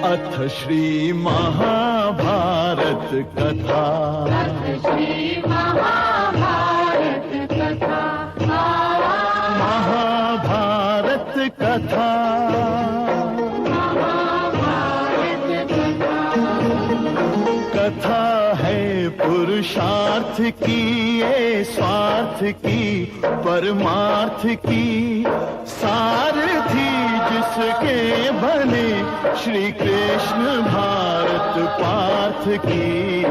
अथ श्री महाभारत कथा। महाभारत कथा। कथा है पुरुषार्थ की, ये स्वार्थ की, परमार्थ की, सारथी जिसके बने श्री कृष्ण भारत पार्थ की।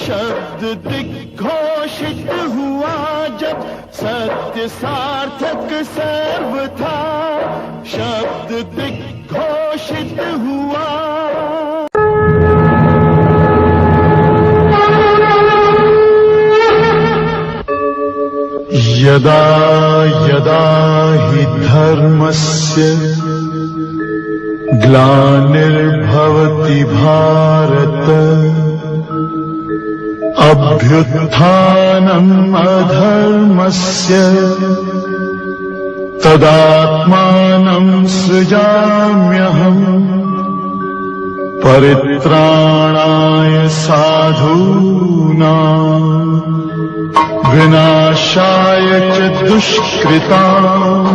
शब्द दिग्घोषित हुआ जब सत्य सार्थक सर्व था, शब्द दिग्घोषित हुआ। यदा यदा हि धर्मस्य ग्लानिर्भवति भारत, अभ्युत्थानम् अधर्मस्य तदात्मानं सृजाम्यहम्, परित्राणाय साधूनां विनाशाय च दुष्कृताम्,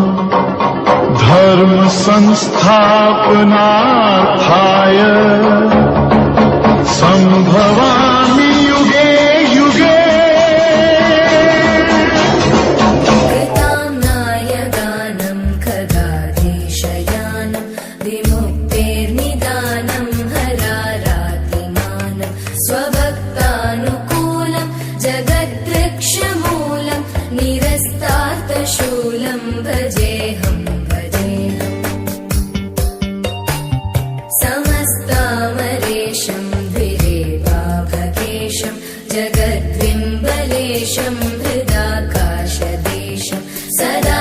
धर्म संस्थापनार्थाय संभवामि युगे युगे। कृताम्नायगानं खगादेशयानं विमुक्तेर्निदानं हरारातिमानं, स्वभक्तानुकूलं जगद्वृक्षमूलं निरस्तार्थशूलं भजेऽहम्। समस्तामरेशं द्विरेवाभकेशं जगद्विम्बलेशं हृदाकाशदेशं सदा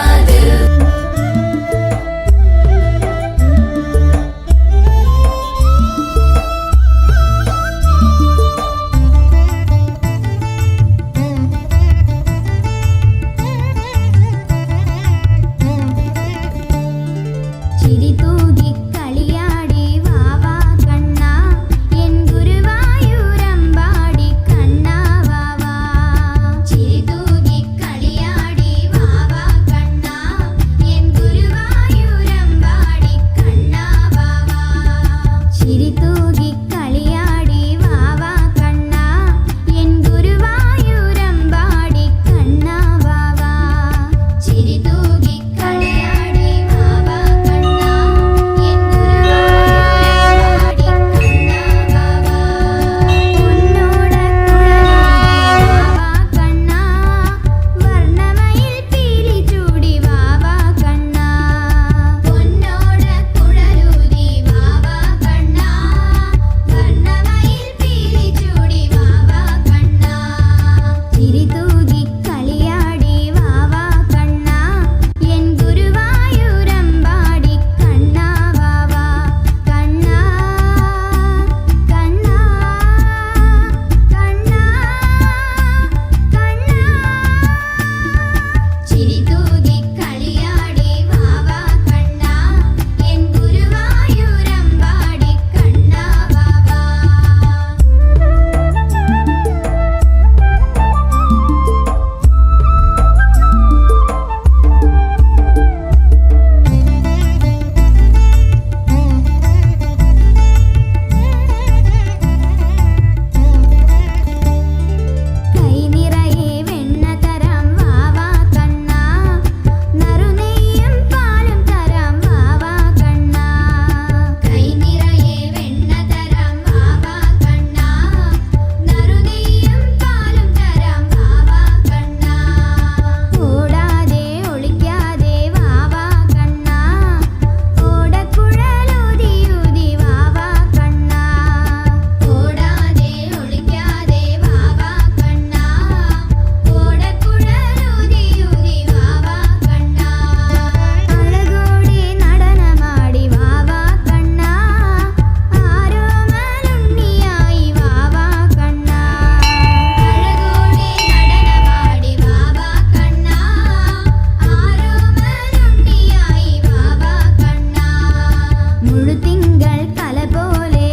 മുഴുതിങ്കൾ തല പോലെ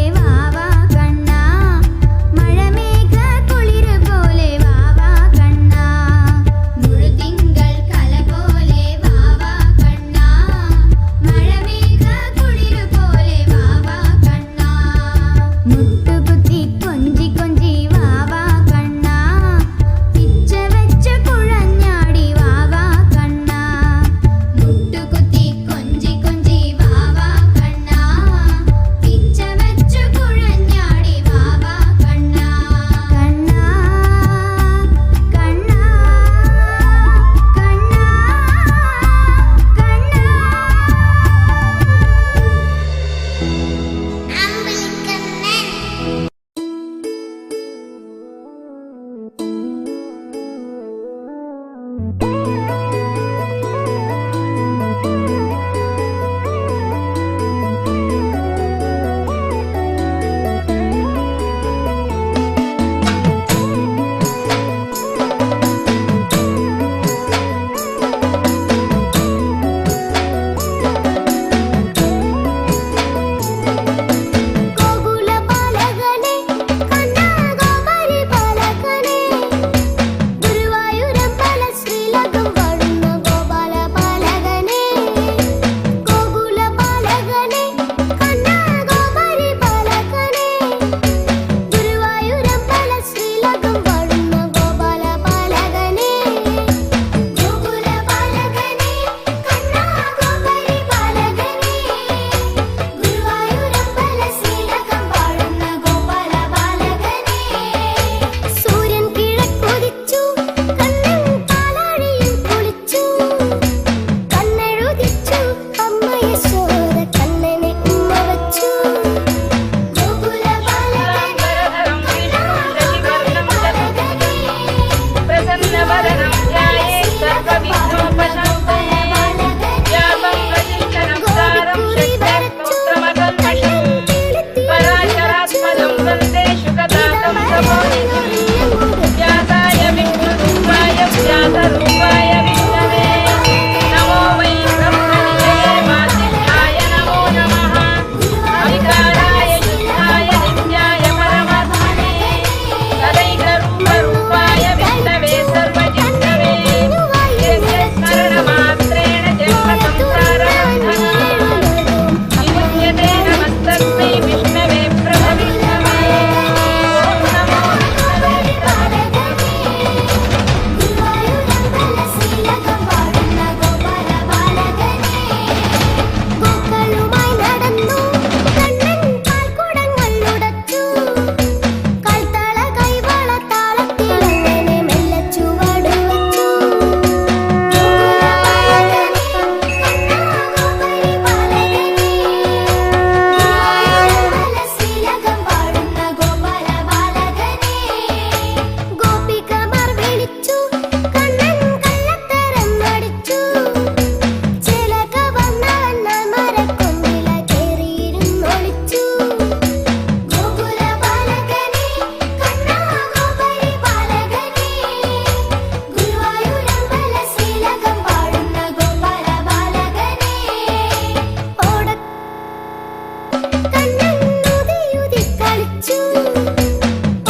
കണ്ണനുദിയുതി കളിച്ചു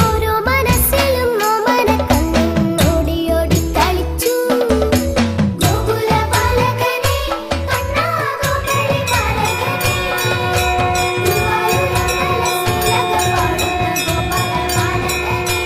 ഓരോ മനസ്സിലും ഓമന കണ്ണനോടിയോടി കളിച്ചു ഗോകുല ബാലകനെ കണ്ണാ ഗോകുല ബാലകനെ ഗുരുവായൂരമ്പല ശ്രീലക പാടുന്ന ഗോപാല ബാലകനെ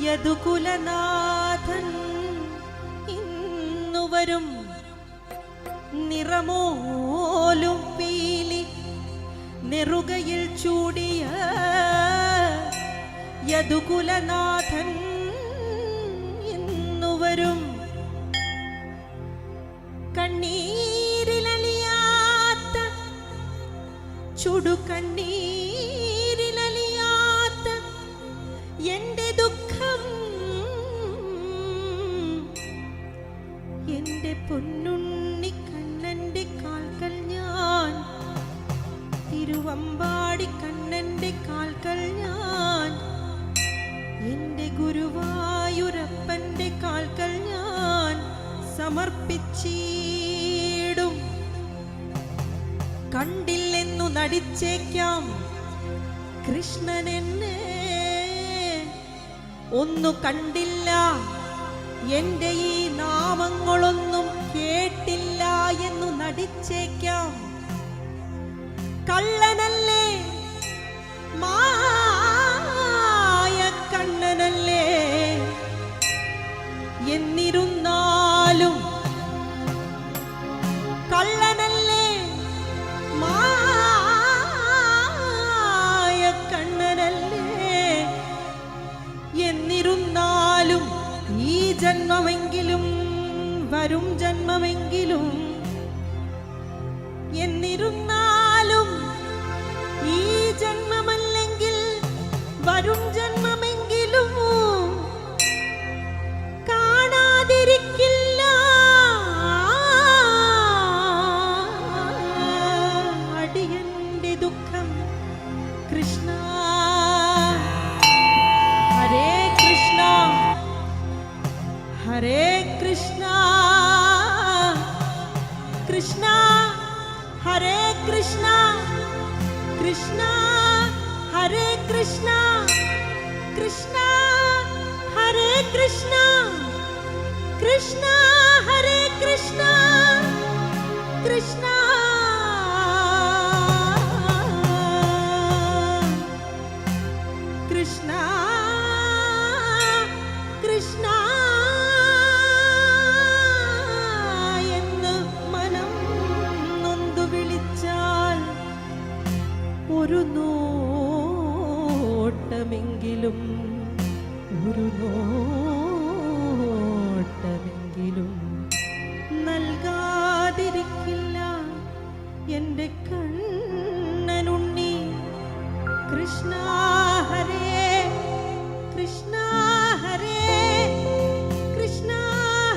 യദുകുലനാഥൻ ഇന്നുവരും നിറമോലും പീലി നെറുകയിൽ ചൂടിയ യദുകുലനാഥൻ ഇന്നുവരും കണ്ണീരിലലിയാത്ത ചുടുകണ്ണീരിലലിയാത്ത എന്റെ ദുഃഖം എന്റെ പൊന്നുണ്ണി കണ്ണന്റെ കാൽക്കൽ ഞാൻ തിരുവമ്പാടി കണ്ണന്റെ കാൽക്കൽ ഞാൻ എന്റെ ഗുരുവായൂരപ്പന്റെ കാൽക്കൽ ഞാൻ സമർപ്പിച്ചിടും. കണ്ടില്ലെന്നു നടിച്ചേക്കാം കൃഷ്ണൻ എന്നെ, ഒന്നു കണ്ടില്ല എന്റെ ഈ നാമങ്ങളൊന്നും കേട്ടില്ല എന്നു നടിച്ചേക്കാം. കള്ളനല്ലേ മായ കണ്ണനല്ലേ എന്നിരുന്നാലും, കള്ളനല്ലേ മായ കണ്ണനല്ലേ എന്നിരുന്നാലും, ഈ ജന്മമെങ്കിലും വരും ജന്മമെങ്കിലും, എന്നിരുന്നാലും ഈ ജന്മമല്ലെങ്കിൽ വരും ജന്മമെങ്കിലും കാണാതിരിക്കില്ല അടിയന്റെ ദുഃഖം. കൃഷ്ണ ഹരേ കൃഷ്ണ ഹരേ കൃഷ്ണ കൃഷ്ണ ഹരേ കൃഷ്ണ കൃഷ്ണ ഹരേ കൃഷ്ണ കൃഷ്ണ ഹരേ കൃഷ്ണ കൃഷ്ണ ഹരേ കൃഷ്ണ കൃഷ്ണ കൃഷ്ണ കൃഷ്ണ എന്ന് മനം നൊന്തു വിളിച്ചാൽ ഒരു നോട്ടമെങ്കിലും, ഒരു നോട്ടമെങ്കിലും നൽകാതിരിക്കില്ല എന്റെ കണ്ണനുണ്ണി. കൃഷ്ണ ഹരേ കൃഷ്ണ ഹരേ കൃഷ്ണ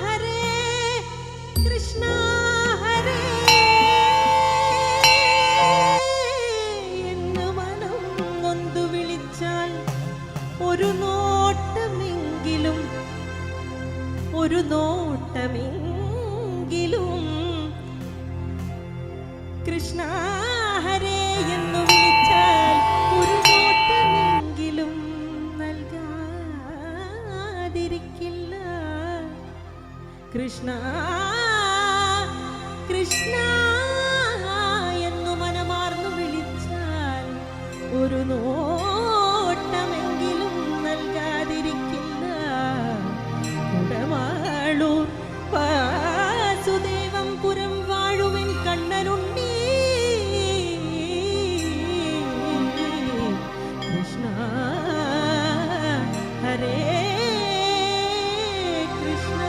ഹരേ കൃഷ്ണ ഹരേ എന്ന് മനം നൊന്തു വിളിച്ചാൽ ഒരു നോട്ടമെങ്കിലും, ഒരു നോട്ടമെങ്കിലും കൃഷ്ണ ഹരേ എന്ന് വിളിച്ചാൽ ഒരു നോട്ടമെങ്കിലും നൽകാതിരിക്കില്ല. കൃഷ്ണ കൃഷ്ണ എന്നു മനമാർന്നു വിളിച്ചാൽ ഒരു നോട്ടമെങ്കിലും നൽകാതിരിക്കില്ല. കുടമാളൂർ വാസുദേവം പുരം വാഴുവൻ കണ്ണനുണ്ണി. കൃഷ്ണ ഹരേ കൃഷ്ണ.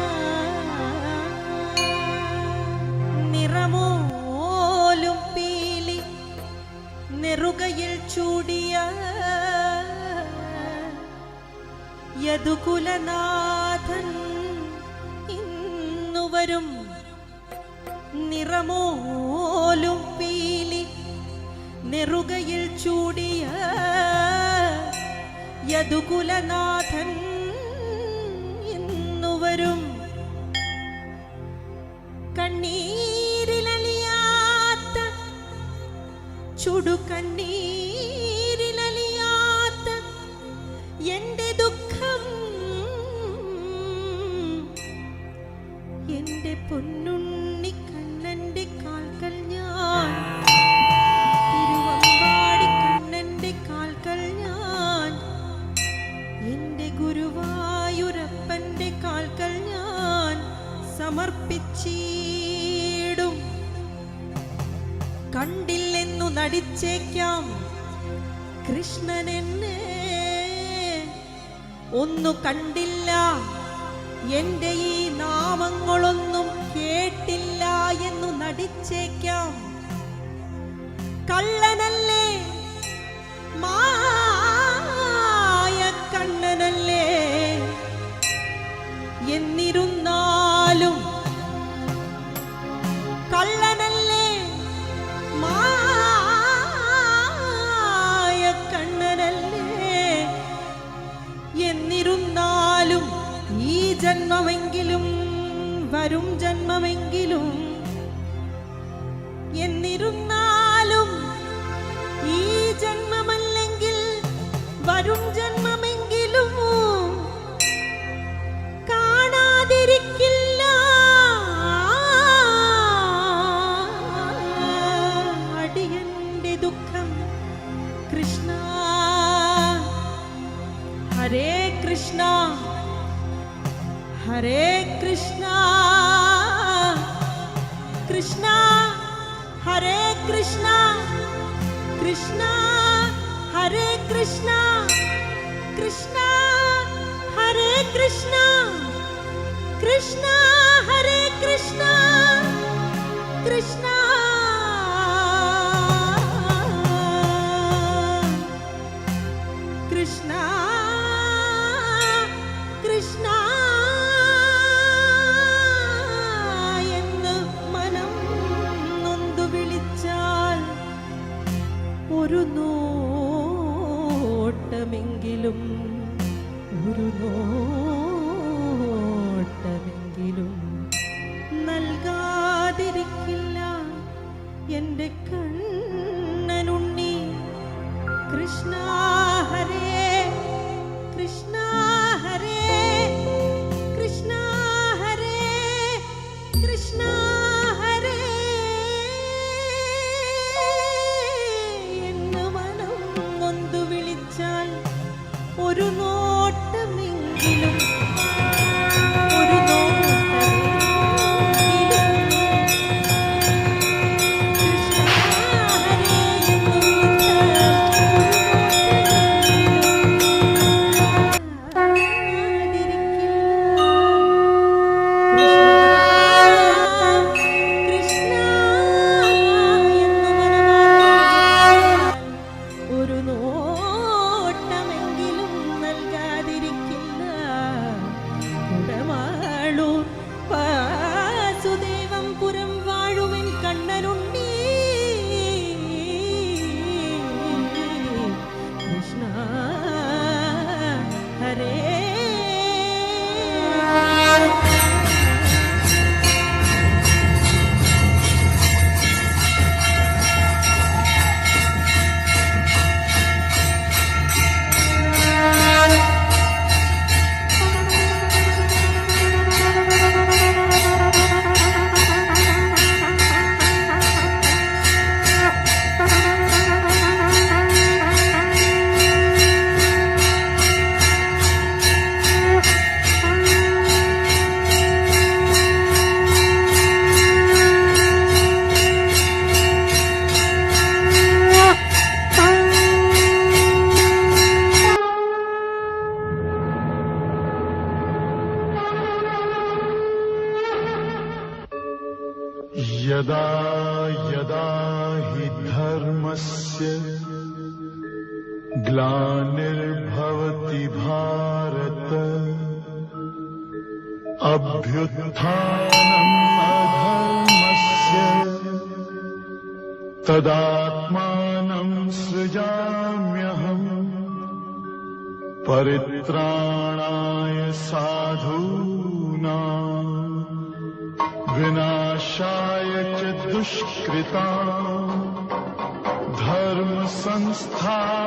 നിറമോലും പീലി നെറുകയിൽ ചൂടിയ യദുകുലനാഥൻ ഇന്നുവരും നിറമോലും പീലി നെറുകയിൽ ചൂടിയ യദുകുലനാഥൻ ഇന്നുവരും കണ്ണീരിലലിയാത്ത ചുടുകണ്ണീരിലലിയാത്ത എന്റെ ദുഃഖം എന്റെ പൊന്നുണ്ണി കണ്ണന്റെ കാൽക്കൽ ഞാൻ തിരുവമ്പാടി കണ്ണന്റെ കാൽക്കൽ ഞാൻ എന്റെ ഗുരുവാ കണ്ടില്ലെന്നു നടിച്ചേക്കാം. കൃഷ്ണൻ എന്നെ ഒന്നു കണ്ടില്ല, എന്റെ ഈ നാമങ്ങളൊന്നും കേട്ടില്ല എന്നു നടിച്ചേക്കാം. കള്ളനല്ലേ, മായ കണ്ണനല്ലേ, എന്നിരുന്നാലും കള്ളനല്ലേ, മായ കണ്ണനല്ലേ, എന്നിരുന്നാലും ഈ ജന്മമെങ്കിലും വരും ജന്മമെങ്കിലും, എന്നിരുന്നാലും ഈ ജന്മമല്ലെങ്കിൽ വരും ജന്മമെങ്കിലും കാണാതിരിക്കില്ല അടിയന്റെ ദുഃഖം. കൃഷ്ണ ഹരേ കൃഷ്ണ ഹരേ കൃഷ്ണ കൃഷ്ണ ഹരേ കൃഷ്ണ കൃഷ്ണ ഹരേ കൃഷ്ണ കൃഷ്ണ ഹരേ കൃഷ്ണ കൃഷ്ണ ഹരേ കൃഷ്ണ കൃഷ്ണ കൃഷ്ണ കൃഷ്ണ എന്ന് മനം നൊന്തു വിളിച്ചാൽ ഒരു നോട്ടമെങ്കിലും, ഒരു നോട്ടമെങ്കിലും നൽകാതിരിക്കില്ല എന്റെ കണ്ണനുണ്ണി. കൃഷ്ണ ഹരേ കൃഷ്ണ ഹരേ കൃഷ്ണ ഹരേ കൃഷ്ണ ഹരേ എന്ന് മനം നൊന്തു വിളിച്ചാൽ ഒരു നോട്ടമെങ്കിലും, ഒരു നോട്ടമെങ്കിലും കൃഷ്ണ ഹരേ എന്ന് ഒരു നോട്ടമെങ്കിലും നൽകാതിരിക്കില്ല. കുടമാളൂർ വാസുദേവം പുരം വാഴുവൻ കണ്ണനുണ്ണി. കൃഷ്ണ ഹരേ यदा यदा हि धर्मस्य ग्लानिर्भवति भारत अभ्युत्थानम् अधर्मस्य तदात्मानं सृजाम्यहम् परित्राणाय साधूनां विनाशाय च दुष्कृताम् धर्म संस्थापनार्थाय